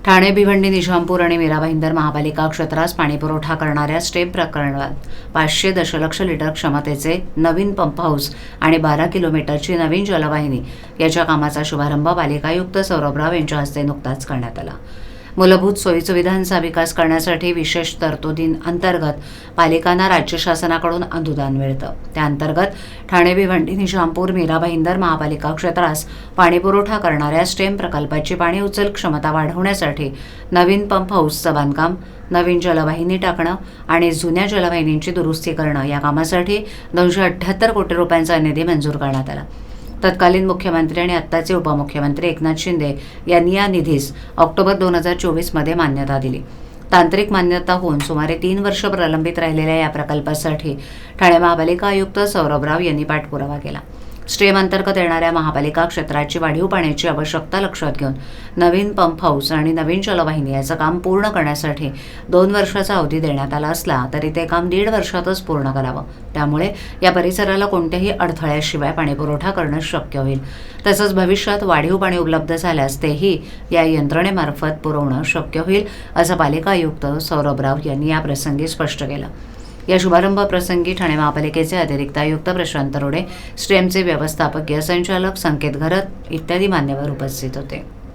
ठाणे, भिवंडी, निजामपूर आणि मीरा भाईंदर महापालिका क्षेत्रास पाणीपुरवठा करणाऱ्या स्टेप प्रकरणात 500 दशलक्ष लिटर क्षमतेचे नवीन पंप हाऊस आणि 12 किलोमीटरची नवीन जलवाहिनी याच्या कामाचा शुभारंभ पालिका आयुक्त सौरभ राव यांच्या हस्ते नुकताच करण्यात आला। मूलभूत सोयीसुविधांचा विकास करण्यासाठी विशेष तरतुदींअंतर्गत पालिकांना राज्य शासनाकडून अनुदान मिळतं। त्याअंतर्गत ठाणे, भिवंडी, निजामपूर, मीरा भाईंदर महापालिका क्षेत्रास पाणीपुरवठा करणाऱ्या स्टेम प्रकल्पाची पाणी उचल क्षमता वाढवण्यासाठी नवीन पंप हाऊसचं बांधकाम, नवीन जलवाहिनी टाकणं आणि जुन्या जलवाहिनींची दुरुस्ती करणं या कामासाठी 278 कोटी रुपयांचा निधी मंजूर करण्यात आला। तत्कालीन मुख्यमंत्री आणि आत्ताचे उपमुख्यमंत्री एकनाथ शिंदे यांनी या निधीस ऑक्टोबर 2024 मध्ये मान्यता दिली। तांत्रिक मान्यता होऊन सुमारे 3 वर्ष प्रलंबित राहिलेल्या या प्रकल्पासाठी ठाणे महापालिका आयुक्त सौरभ राव यांनी पाठपुरावा केला। स्टेम अंतर्गत येणाऱ्या महापालिका क्षेत्राची वाढीव पाण्याची आवश्यकता लक्षात घेऊन नवीन पंप हाऊस आणि नवीन जलवाहिनी याचं काम पूर्ण करण्यासाठी 2 वर्षाचा अवधी देण्यात आला असला तरी ते काम 1.5 वर्षातच पूर्ण करावं। त्यामुळे या परिसराला कोणत्याही अडथळ्याशिवाय पाणीपुरवठा करणं शक्य होईल। तसंच भविष्यात वाढीव पाणी उपलब्ध झाल्यास तेही या यंत्रणेमार्फत पुरवणं शक्य होईल, असं पालिका आयुक्त सौरभ राव यांनी या प्रसंगी स्पष्ट केलं। या शुभारंभ प्रसंगी ठाणे महापालिकेचे अतिरिक्त आयुक्त प्रशांत रोडे, स्टेमचे व्यवस्थापकीय संचालक संकेत घरत इत्यादी मान्यवर उपस्थित होते।